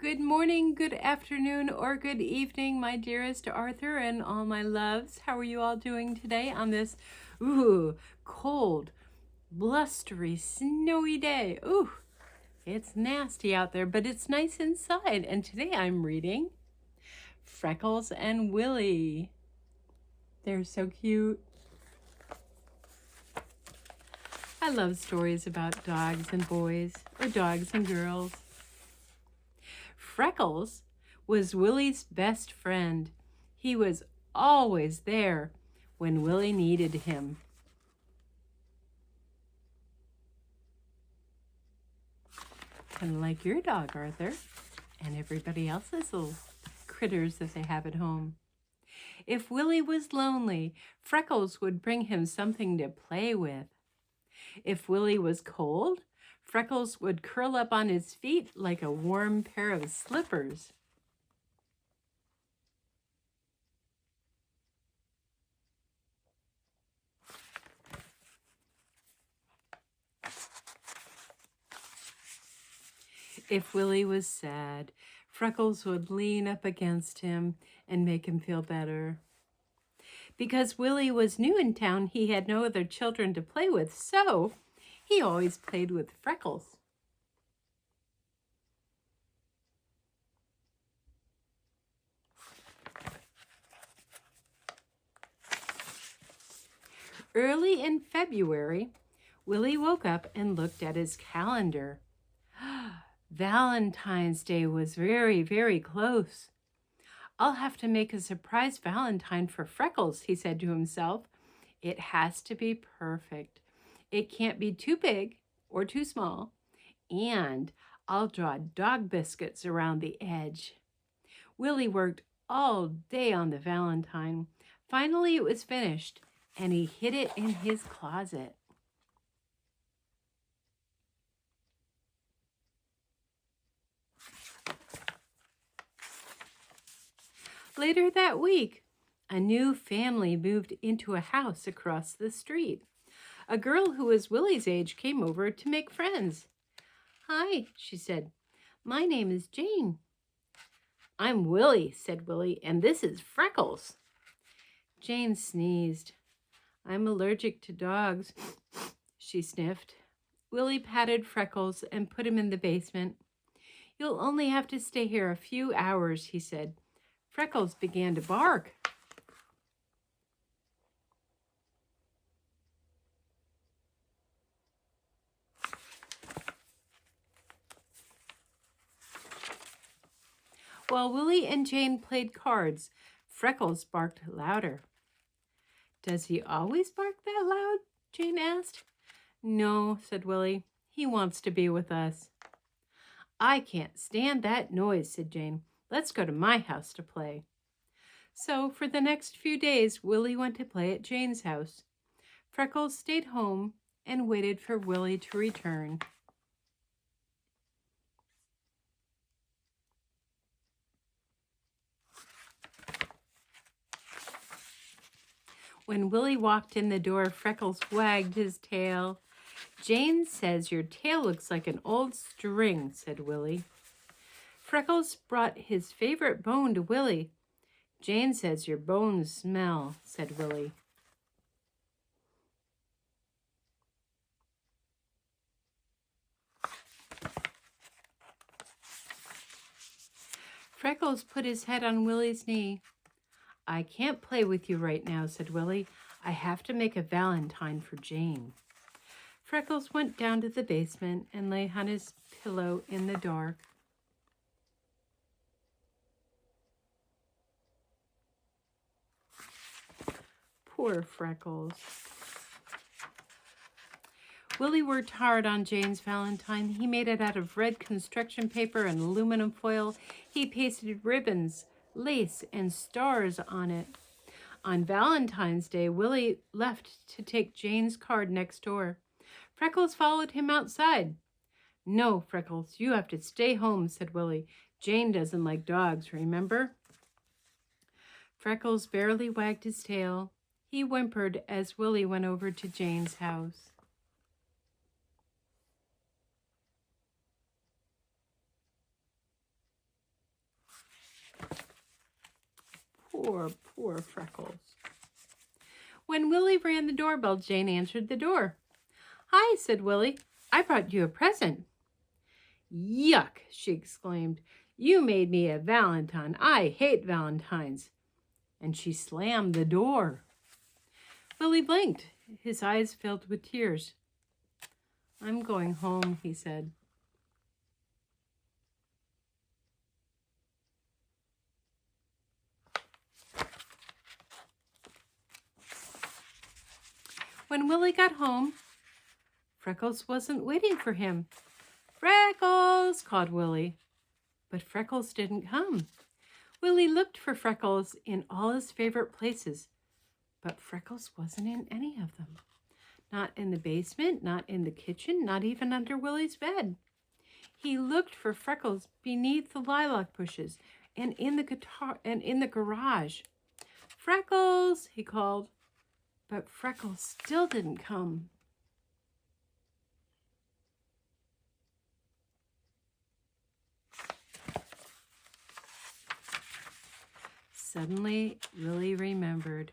Good morning, good afternoon, or good evening, my dearest Arthur and all my loves. How are you all doing today on this, cold, blustery, snowy day? It's nasty out there, but it's nice inside. And today I'm reading Freckles and Willie. They're so cute. I love stories about dogs and boys, or dogs and girls. Freckles was Willie's best friend. He was always there when Willie needed him. Kind of like your dog, Arthur, and everybody else's little critters that they have at home. If Willie was lonely, Freckles would bring him something to play with. If Willie was cold, Freckles would curl up on his feet like a warm pair of slippers. If Willie was sad, Freckles would lean up against him and make him feel better. Because Willie was new in town, he had no other children to play with, so he always played with Freckles. Early in February, Willie woke up and looked at his calendar. Valentine's Day was very, very close. I'll have to make a surprise Valentine for Freckles, he said to himself. It has to be perfect. It can't be too big or too small, and I'll draw dog biscuits around the edge. Willie worked all day on the Valentine. Finally, it was finished, and he hid it in his closet. Later that week, a new family moved into a house across the street. A girl who was Willie's age came over to make friends. "Hi," she said. "My name is Jane." "I'm Willie," said Willie, "and this is Freckles." Jane sneezed. "I'm allergic to dogs," she sniffed. Willie patted Freckles and put him in the basement. "You'll only have to stay here a few hours," he said. Freckles began to bark. While Willie and Jane played cards, Freckles barked louder. "Does he always bark that loud?" Jane asked. "No," said Willie. "He wants to be with us." "I can't stand that noise," said Jane. "Let's go to my house to play." So for the next few days, Willie went to play at Jane's house. Freckles stayed home and waited for Willie to return. When Willie walked in the door, Freckles wagged his tail. "Jane says your tail looks like an old string," said Willie. Freckles brought his favorite bone to Willie. "Jane says your bones smell," said Willie. Freckles put his head on Willie's knee. "I can't play with you right now," said Willie. "I have to make a Valentine for Jane." Freckles went down to the basement and lay on his pillow in the dark. Poor Freckles. Willie worked hard on Jane's Valentine. He made it out of red construction paper and aluminum foil. He pasted ribbons, lace, and stars on it. On Valentine's Day, Willie left to take Jane's card next door. Freckles followed him outside. "No, Freckles, you have to stay home," said Willie. "Jane doesn't like dogs, remember?" Freckles barely wagged his tail. He whimpered as Willie went over to Jane's house. poor Freckles. When Willie rang the doorbell, Jane answered the door. "Hi," said Willie. "I brought you a present." "Yuck," she exclaimed. "You made me a valentine. I hate valentines." And she slammed the door. Willie blinked. His eyes filled with tears. "I'm going home," he said. When Willie got home, Freckles wasn't waiting for him. "Freckles!" called Willie. But Freckles didn't come. Willie looked for Freckles in all his favorite places, but Freckles wasn't in any of them. Not in the basement, not in the kitchen, not even under Willie's bed. He looked for Freckles beneath the lilac bushes and in the garage. "Freckles!" he called, but Freckles still didn't come. Suddenly, Willie remembered.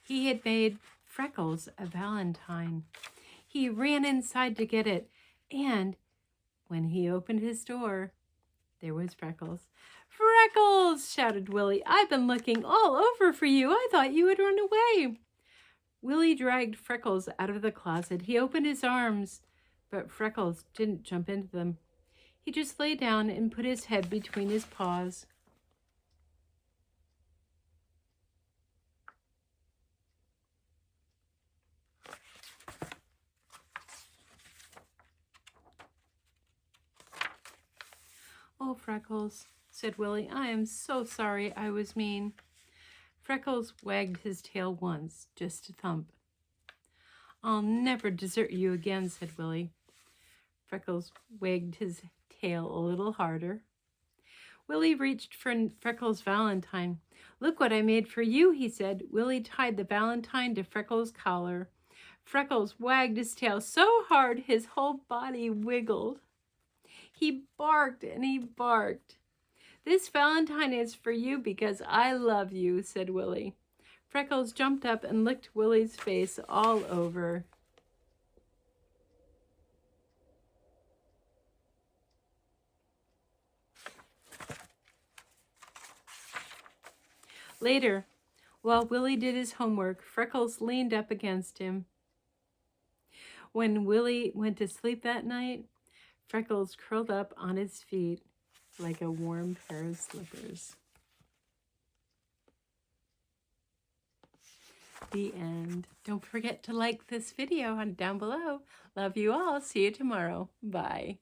He had made Freckles a valentine. He ran inside to get it, and when he opened his door, there was Freckles. "Freckles!" shouted Willie. "I've been looking all over for you. I thought you had run away." Willie dragged Freckles out of the closet. He opened his arms, but Freckles didn't jump into them. He just lay down and put his head between his paws. "Oh, Freckles," said Willie, "I am so sorry I was mean." Freckles wagged his tail once, just a thump. "I'll never desert you again," said Willie. Freckles wagged his tail a little harder. Willie reached for Freckles' valentine. "Look what I made for you," he said. Willie tied the valentine to Freckles' collar. Freckles wagged his tail so hard his whole body wiggled. He barked and he barked. "This valentine is for you because I love you," said Willie. Freckles jumped up and licked Willie's face all over. Later, while Willie did his homework, Freckles leaned up against him. When Willie went to sleep that night, Freckles curled up on his feet like a warm pair of slippers. The end. Don't forget to like this video down below. Love you all. See you tomorrow. Bye.